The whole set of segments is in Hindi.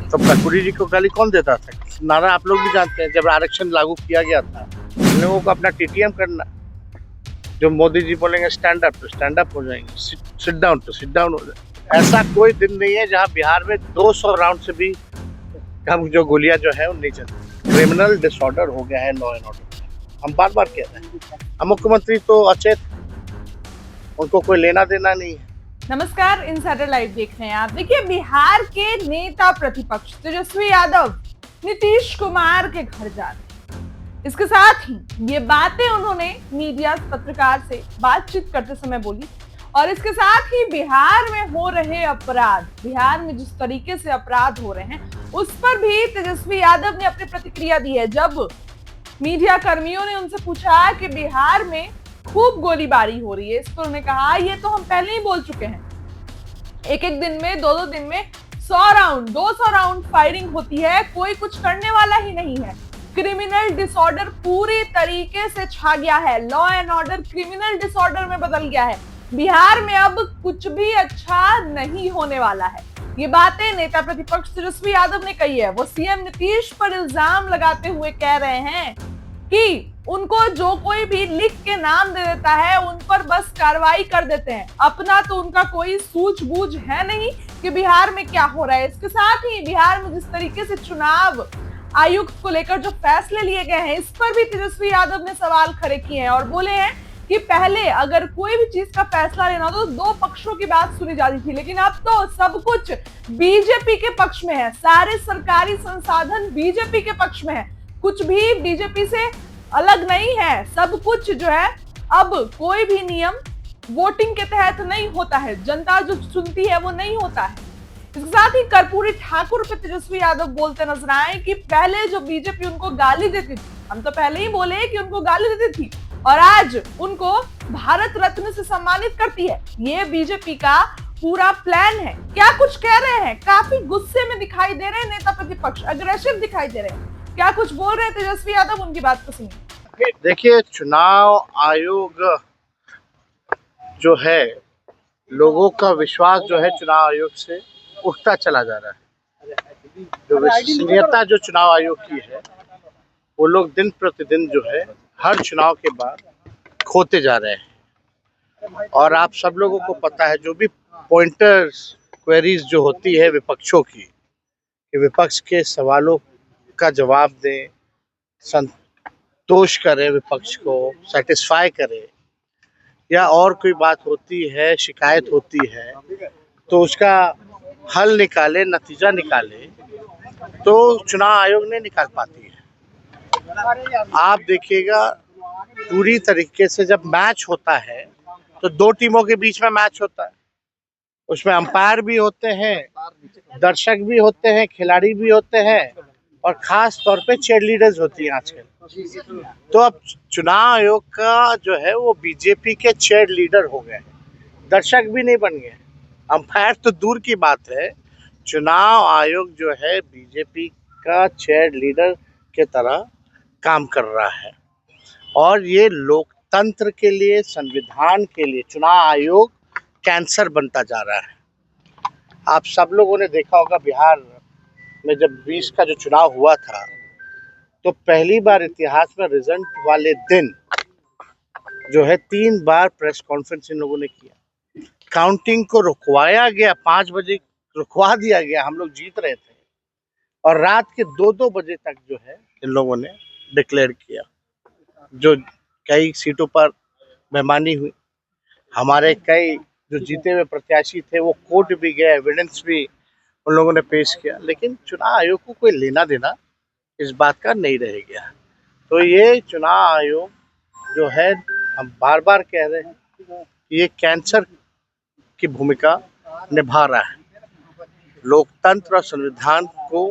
तो कर्पूरी जी को गाली कौन देता था? नारा आप लोग भी जानते हैं, जब आरक्षण लागू किया गया था उन लोगों को अपना टीटीएम करना। जो मोदी जी बोलेंगे स्टैंड अप तो स्टैंड अप हो जाएंगे, सिट डाउन तो सिट डाउन हो जाएंगे। ऐसा कोई दिन नहीं है जहां बिहार में 200 राउंड से भी कम जो गोलियां जो है वो नहीं चलती। क्रिमिनल डिसऑर्डर हो गया है लॉ एंड ऑर्डर। हम बार बार कह रहे हैं, हम मुख्यमंत्री तो अचेत, उनको कोई लेना देना नहीं है। नमस्कार, इनसाइडर लाइव देख रहे हैं आप। देखिए, बिहार के नेता प्रतिपक्ष तेजस्वी यादव नीतीश कुमार के घर जा रहे हैं। इसके साथ ही ये बातें उन्होंने मीडिया पत्रकार से बातचीत करते समय बोली और इसके साथ ही बिहार में हो रहे अपराध, बिहार में जिस तरीके से अपराध हो रहे हैं उस पर भी तेजस्वी यादव ने अपनी प्रतिक्रिया दी है। जब मीडिया कर्मियों ने उनसे पूछा कि बिहार में खूब गोलीबारी हो रही है, इस पर उन्होंने कहा ये तो हम पहले ही बोल चुके हैं। एक एक दिन में, दो दिन में 100 राउंड 200 राउंड फायरिंग होती है, कोई कुछ करने वाला ही नहीं है। क्रिमिनल डिसऑर्डर पूरी तरीके से छा गया है, law and order criminal disorder में बदल गया है। बिहार में अब कुछ भी अच्छा नहीं होने वाला है। ये बातें नेता प्रतिपक्ष तेजस्वी यादव ने कही है। वो सीएम नीतीश पर इल्जाम लगाते हुए कह रहे हैं कि उनको जो कोई भी लिख के नाम दे देता है उन पर बस कार्रवाई कर देते हैं। अपना तो उनका कोई सूझबूझ है नहीं कि बिहार में क्या हो रहा है। इसके साथ ही बिहार में जिस तरीके से चुनाव आयुक्त को लेकर जो फैसले लिए गए हैं, इस पर भी तेजस्वी यादव ने सवाल खड़े किए हैं और बोले हैं कि पहले अगर कोई भी चीज का फैसला लेना हो तो दो पक्षों की बात सुनी जाती थी, लेकिन अब तो सब कुछ बीजेपी के पक्ष में है। सारे सरकारी संसाधन बीजेपी के पक्ष में है, कुछ भी बीजेपी से अलग नहीं है। सब कुछ जो है, अब कोई भी नियम वोटिंग के तहत नहीं होता है, जनता जो चुनती है वो नहीं होता है। इसके साथ ही कर्पूरी ठाकुर पे तेजस्वी यादव बोलते नजर आए कि पहले जो बीजेपी उनको गाली देती थी, हम तो पहले ही बोले कि उनको गाली देती थी, और आज उनको भारत रत्न से सम्मानित करती है। ये बीजेपी का पूरा प्लान है। क्या कुछ कह रहे हैं, काफी गुस्से में दिखाई दे रहे हैं नेता प्रतिपक्ष, अग्रेसिव दिखाई दे रहे हैं। क्या कुछ बोल रहे हैं तेजस्वी यादव, उनकी बात को सुनिए। देखिए, चुनाव आयोग जो है, लोगों का विश्वास जो है चुनाव आयोग से उठता चला जा रहा है। जो विश्वसनीयता जो चुनाव आयोग की है वो लोग दिन प्रतिदिन जो है हर चुनाव के बाद खोते जा रहे हैं। और आप सब लोगों को पता है, जो भी पॉइंटर्स क्वेरीज जो होती है विपक्षों की, कि विपक्ष के सवालों का जवाब दें, संतोष करें, विपक्ष को सेटिस्फाई करें, या और कोई बात होती है, शिकायत होती है तो उसका हल निकाले, नतीजा निकाले, तो चुनाव आयोग नहीं निकाल पाती है। आप देखिएगा, पूरी तरीके से जब मैच होता है तो दो टीमों के बीच में मैच होता है, उसमें अंपायर भी होते हैं, दर्शक भी होते हैं, खिलाड़ी भी होते हैं, और खास तौर पे चीयर लीडर्स होती हैं आजकल। तो अब चुनाव आयोग का जो है वो बीजेपी के चीयर लीडर हो गए, दर्शक भी नहीं बन गए। अंपायर तो दूर की बात है, चुनाव आयोग जो है बीजेपी का चीयर लीडर के तरह काम कर रहा है। और ये लोकतंत्र के लिए, संविधान के लिए चुनाव आयोग कैंसर बनता जा रहा है। आप सब लोगों ने देखा होगा, बिहार में जब 20 का जो चुनाव हुआ था तो पहली बार इतिहास में रिजल्ट वाले दिन जो है 3 बार प्रेस कॉन्फ्रेंस इन लोगों ने किया। काउंटिंग को रुकवाया गया, 5 बजे रुकवा दिया गया, हम लोग जीत रहे थे, और रात के 2-2 बजे तक जो है इन लोगों ने डिक्लेयर किया। जो कई सीटों पर बेईमानी हुई, हमारे कई जो जीते हुए प्रत्याशी थे वो कोर्ट भी गए, एविडेंस भी उन लोगों ने पेश किया, लेकिन चुनाव आयोग को कोई लेना देना इस बात का नहीं रह गया। तो ये चुनाव आयोग जो है, हम बार बार कह रहे हैं, ये कैंसर की भूमिका निभा रहा है। लोकतंत्र और संविधान को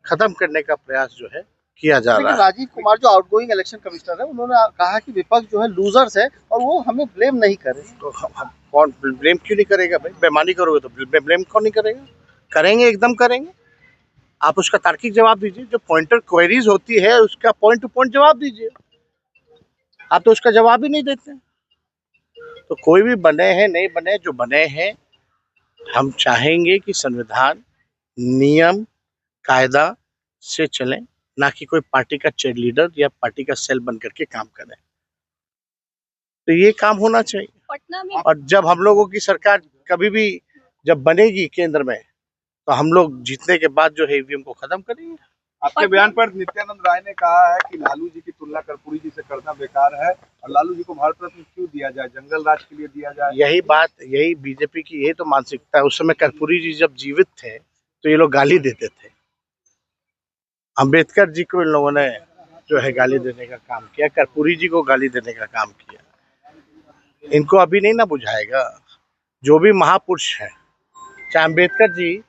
खत्म करने का प्रयास जो है किया जा रहा है। राजीव कुमार जो आउटगोइंग इलेक्शन कमिश्नर है, उन्होंने कहा कि विपक्ष जो है लूजर्स है और वो हमें ब्लेम नहीं करे। तो हम कौन ब्लेम क्यों नहीं करेगा भाई? बेईमानी करोगे तो ब्लेम कौन नहीं करेगा? करेंगे, एकदम करेंगे। आप उसका तार्किक जवाब दीजिए। जो पॉइंटर क्वेरीज होती है उसका पॉइंट टू पॉइंट जवाब दीजिए। आप तो उसका जवाब ही नहीं देते। तो कोई भी बने हैं, नहीं बने, जो बने हैं, हम चाहेंगे कि संविधान, नियम कायदा से चलें, ना कि कोई पार्टी का चेयर लीडर या पार्टी का सेल बन करके काम करें। तो ये काम होना चाहिए। पटना में और जब हम लोगों की सरकार कभी भी जब बनेगी केंद्र में, तो हम लोग जीतने के बाद जो है ईवीएम को खत्म करेंगे। आपके बयान पर नित्यानंद राय ने कहा है कि लालू जी की तुलना कर्पूरी जी से करना बेकार है और लालू जी को भारत रत्न क्यों दिया जाए, जंगल राज के लिए दिया जाए। यही बात, यही बीजेपी की यही तो मानसिकता है। उस समय कर्पूरी जी जब जीवित थे तो ये लोग गाली देते थे। अंबेडकर जी को इन लोगों ने जो है गाली देने का काम किया, कर्पूरी जी को गाली देने का काम किया। इनको अभी नहीं ना बुझाएगा। जो भी महापुरुष है, चाहे अंबेडकर जी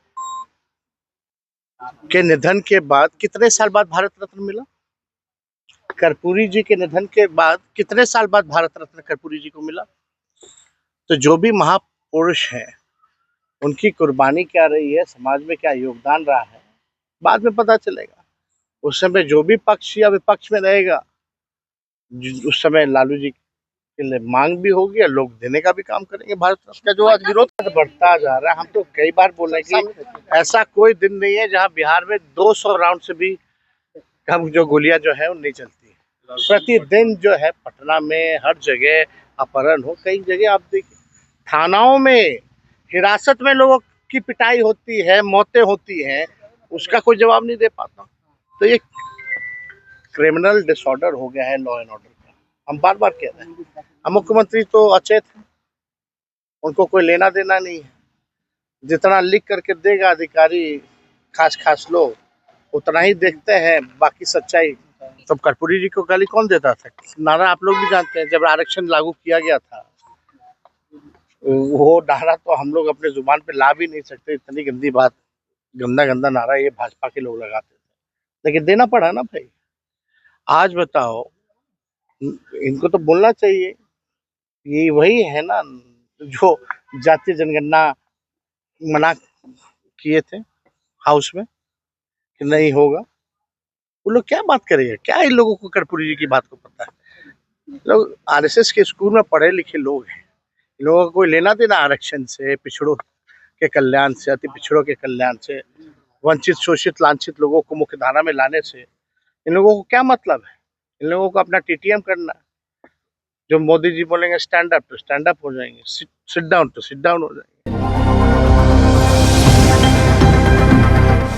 के निधन के बाद कितने साल बाद भारत रत्न मिला, कर्पूरी जी के निधन के बाद कितने साल बाद भारत रत्न कर्पूरी जी को मिला। तो जो भी महापुरुष हैं, उनकी कुर्बानी क्या रही है, समाज में क्या योगदान रहा है, बाद में पता चलेगा। उस समय जो भी पक्ष या विपक्ष में रहेगा, उस समय लालू जी के लिए मांग भी होगी और लोग देने का भी काम करेंगे। भारत रत्न का जो आज विरोध बढ़ता जा रहा है, हम तो कई बार बोले कि ऐसा कोई दिन नहीं है जहां बिहार में 200 राउंड से भी कम जो गोलियां जो है वो नहीं चलती है। प्रतिदिन जो है पटना में हर जगह अपहरण हो, कई जगह आप देखिए थानाओं में हिरासत में लोगों की पिटाई होती है, मौतें होती हैं, उसका कोई जवाब नहीं दे पाता। तो ये क्रिमिनल डिसऑर्डर हो गया है लॉ एंड ऑर्डर का। हम बार बार कह रहे हैं, हम मुख्यमंत्री तो अचेत हैं, उनको कोई लेना देना नहीं है। जितना लिख करके देगा अधिकारी खास लोग, उतना ही देखते हैं, बाकी सच्चाई। तब कर्पूरी जी को गाली कौन देता था? नारा आप लोग भी जानते हैं, जब आरक्षण लागू किया गया था, वो नारा तो हम लोग अपने जुबान पे ला भी नहीं सकते। इतनी गंदी बात, गंदा नारा ये भाजपा के लोग लगाते थे, लेकिन देना पड़ा ना भाई। आज बताओ, इनको तो बोलना चाहिए, ये वही है ना जो जातीय जनगणना मना किए थे हाउस में कि नहीं होगा। वो लोग क्या बात करेंगे? क्या इन लोगों को कर्पूरी जी की बात को पता है? लोग आरएसएस के स्कूल में पढ़े लिखे लोग हैं, इन लोगों को कोई लेना देना आरक्षण से, पिछड़ों के कल्याण से, अति पिछड़ों के कल्याण से, वंचित शोषित लांछित लोगों को मुख्य धारा में लाने से इन लोगों को क्या मतलब है? इन लोगों को अपना टीटीएम करना है। जो मोदी जी बोलेंगे स्टैंड अप तो स्टैंड अप हो जाएंगे, सिट डाउन तो सिट डाउन हो जाएंगे।